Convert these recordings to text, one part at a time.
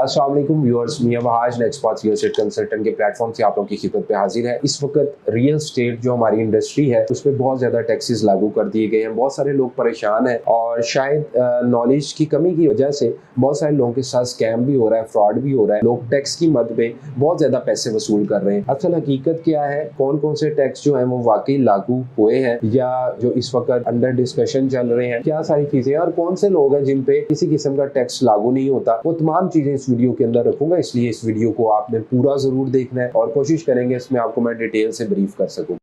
अस्सलाम वालेकुम व्यूअर्स, मियां Wahaj नेक्सपाथ real estate consultant के प्लेटफॉर्म से आप लोगों की खिदमत पे हाजिर है। इस वक्त रियल एस्टेट जो हमारी इंडस्ट्री है उस पर बहुत ज़्यादा टैक्सेस लागू कर दिए गए हैं। बहुत सारे लोग परेशान हैं और शायद नॉलेज की कमी की वजह से बहुत सारे लोगों के साथ स्कैम भी हो रहा है, फ्रॉड भी हो रहा है। लोग टैक्स की मद पे बहुत ज़्यादा पैसे वसूल कर रहे हैं। असल हकीकत क्या है, कौन कौन से टैक्स जो है वो वाकई लागू हुए हैं या जो इस वक्त अंडर डिस्कशन चल रहे हैं, क्या सारी चीज़ें और कौन से लोग हैं जिन पे किसी किस्म का टैक्स लागू नहीं होता, वो तमाम चीज़ें इस वीडियो के अंदर रखूंगा। इसलिए इस वीडियो को आपने पूरा जरूर देखना है और कोशिश करेंगे इसमें आपको मैं डिटेल से ब्रीफ कर सकूं।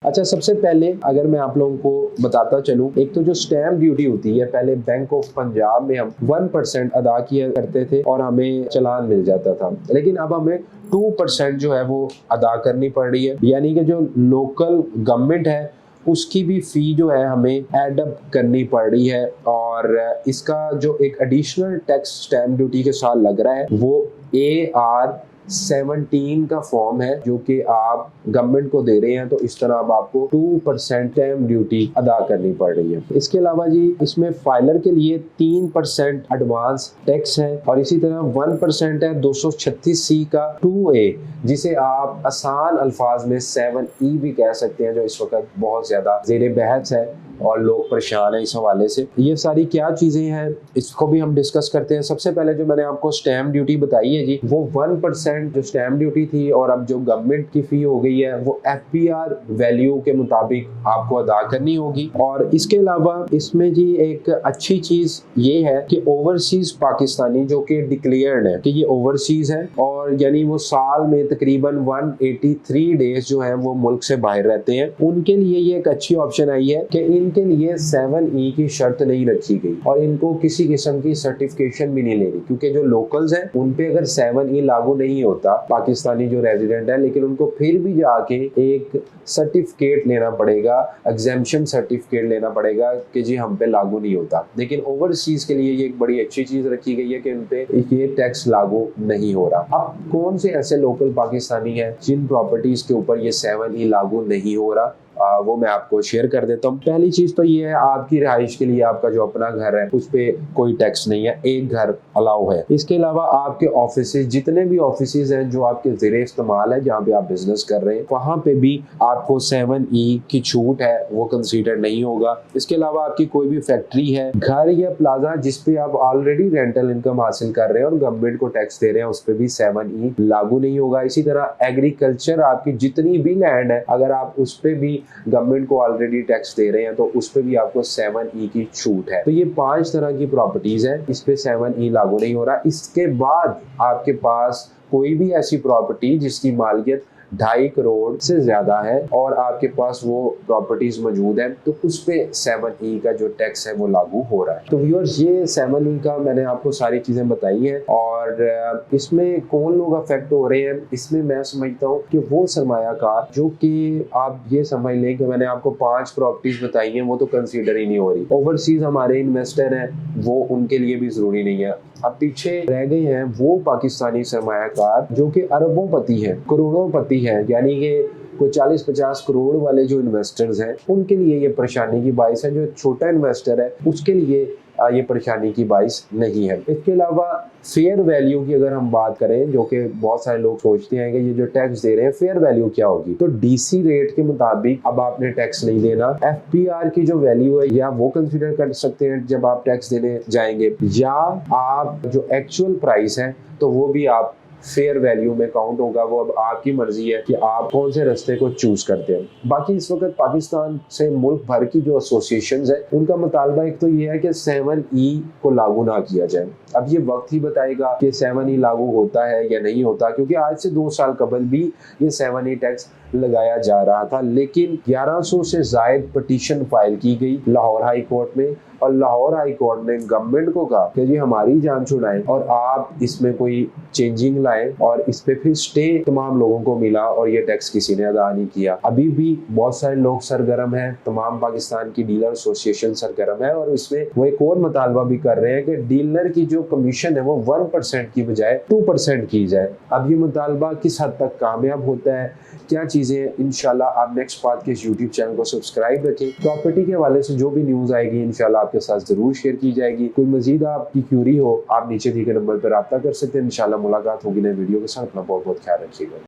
अच्छा, सबसे पहले अगर मैं आप लोगों को बताता चलूं, एक तो जो स्टैम्प ड्यूटी होती है, पहले बैंक ऑफ पंजाब में हम 1% अदा किया करते थे और हमें चालान मिल जाता था, लेकिन अब हमें 2% जो है वो अदा करनी पड़ रही है। यानी कि जो लोकल गवर्नमेंट है उसकी भी फी जो है हमें एडअप करनी पड़ रही है। और इसका जो एक एडिशनल टैक्स स्टैम्प ड्यूटी के साथ लग रहा है वो AR-17 का फॉर्म है जो कि आप गवर्नमेंट को दे रहे हैं। तो इस तरह अब आपको 2% स्टैम्प ड्यूटी अदा करनी पड़ रही है। इसके अलावा जी इसमें फाइलर के लिए 3% एडवांस टैक्स है और इसी तरह 1% है 236C का 2A, जिसे आप आसान अल्फाज में 7E भी कह सकते हैं, जो इस वक्त बहुत ज्यादा जेर बहस है और लोग परेशान हैं इस हवाले से। ये सारी क्या चीजें हैं इसको भी हम डिस्कस करते हैं। सबसे पहले जो मैंने आपको स्टैम्प ड्यूटी बताई है जी, वो 1% जो स्टैम्प ड्यूटी थी और अब जो गवर्नमेंट की फी हो गई है वो FBR वैल्यू के मुताबिक आपको अदा करनी होगी। और इसके अलावा इसमें जी एक अच्छी चीज ये है कि ओवरसीज पाकिस्तानी जो कि डिक्लेयर्ड है कि ये ओवरसीज है और यानी वो साल में तकरीबन 183 डेज जो है वो मुल्क से बाहर रहते हैं, उनके लिए ये एक अच्छी ऑप्शन आई है कि इनके लिए 7E की शर्त नहीं रखी गई और इनको किसी किस्म की सर्टिफिकेशन भी नहीं लेनी, क्योंकि जो लोकल्स हैं उन पे अगर 7E लागू नहीं होता, पाकिस्तानी जो रेजिडेंट है, लेकिन उनको फिर भी जाके एक सर्टिफिकेट लेना पड़ेगा, एग्जेम्पशन सर्टिफिकेट लेना पड़ेगा कि जी हम पे लागू नहीं होता। लेकिन ओवरसीज के लिए ये एक बड़ी अच्छी चीज रखी गई है कि उन पे ये टैक्स लागू नहीं हो रहा। अब कौन से ऐसे लोकल पाकिस्तानी हैं जिन प्रॉपर्टीज के ऊपर ये 7E लागू नहीं हो रहा, वो मैं आपको शेयर कर देता हूँ। पहली चीज तो ये है, आपकी रिहाइश के लिए आपका जो अपना घर है उस पे कोई टैक्स नहीं है, एक घर अलाउ है। इसके अलावा आपके ऑफिसेज, जितने भी ऑफिसेज हैं जो आपके ज़ेरे इस्तेमाल है, जहाँ पे आप बिजनेस कर रहे हैं, वहां पे भी आपको 7E की छूट है, वो कंसीडर नहीं होगा। इसके अलावा आपकी कोई भी फैक्ट्री है, घर या प्लाजा जिसपे आप ऑलरेडी रेंटल इनकम हासिल कर रहे हैं और गवर्नमेंट को टैक्स दे रहे हैं, उस पर भी 7E लागू नहीं होगा। इसी तरह एग्रीकल्चर, आपकी जितनी भी लैंड है, अगर आप उस पर भी गवर्नमेंट को ऑलरेडी टैक्स दे रहे हैं तो उस पे भी आपको 7E की छूट है। तो ये 5 तरह की प्रॉपर्टीज है, इस पे 7E लागू नहीं हो रहा। इसके बाद आपके पास कोई भी ऐसी प्रॉपर्टी जिसकी मालियत 2.5 करोड़ से ज्यादा है और आपके पास वो प्रॉपर्टीज मौजूद है, तो उस पे 7E का जो टैक्स है वो लागू हो रहा है। तो व्यूअर्स, ये 7E का मैंने आपको सारी चीजें बताई हैं और इसमें कौन लोग अफेक्ट हो रहे हैं, इसमें मैं समझता हूँ कि वो सरमायाकार जो कि आप ये समझ लें कि मैंने आपको 5 प्रॉपर्टीज बताई हैं, वो तो कंसीडर ही नहीं हो रही। ओवरसीज हमारे इन्वेस्टर हैं, वो उनके लिए भी जरूरी नहीं है। अब पीछे रह गए हैं वो पाकिस्तानी सरमायाकार जो कि अरबोंपति हैं, करोड़ोंपति हैं, यानी कि कोई 40-50 करोड़ वाले जो इन्वेस्टर्स हैं, उनके लिए ये परेशानी की बाइस है। जो छोटा इन्वेस्टर है उसके लिए ये परेशानी की बाइस नहीं है। इसके अलावा फेयर वैल्यू की अगर हम बात करें, जो कि बहुत सारे लोग सोचते हैं कि ये जो टैक्स दे रहे हैं फेयर वैल्यू क्या होगी, तो DC रेट के मुताबिक अब आपने टैक्स नहीं देना। FBR की जो वैल्यू है या वो कंसिडर कर सकते हैं जब आप टैक्स देने जाएंगे, या आप जो एक्चुअल प्राइस है तो वो भी आप फेयर वैल्यू में काउंट होगा। वो अब आपकी मर्जी है कि आप कौन से रास्ते को चूज करते हैं। बाकी इस वक्त पाकिस्तान से मुल्क भर की जो एसोसिएशंस है उनका मुतालबा एक तो ये है कि 7E को लागू ना किया जाए। अब ये वक्त ही बताएगा कि 7E लागू होता है या नहीं होता, क्योंकि आज से 2 साल कबल भी ये 7E टैक्स लगाया जा रहा था, लेकिन 1100 से जायद पटिशन फाइल की गई लाहौर हाई कोर्ट में और लाहौर हाई कोर्ट ने गवर्नमेंट को कहा कि जी हमारी जान छुड़ाएं और आप इसमें कोई चेंजिंग लाएं, और इस पे फिर स्टे तमाम लोगों को मिला और ये टैक्स किसी ने अदा नहीं किया। अभी भी बहुत सारे लोग सरगर्म हैं, तमाम पाकिस्तान की डीलर एसोसिएशन सरगर्म है और इसमें वो एक और मुतालबा भी कर रहे हैं कि डीलर की जो कमीशन है वो 1% की बजाय 2% की जाए। अब ये मुतालबा किस हद तक कामयाब होता है, क्या चीजें, इंशाल्लाह आप नेक्स्ट बात के इस यूट्यूब चैनल को सब्सक्राइब रखें। प्रॉपर्टी के हवाले से जो भी न्यूज आएगी इंशाल्लाह आपके साथ जरूर शेयर की जाएगी। कोई मजीद आपकी क्यूरी हो आप नीचे दिए गए नंबर पर रब्ता कर सकते हैं। इंशाल्लाह मुलाकात होगी नए वीडियो के साथ। अपना बहुत बहुत ख्याल रखिएगा।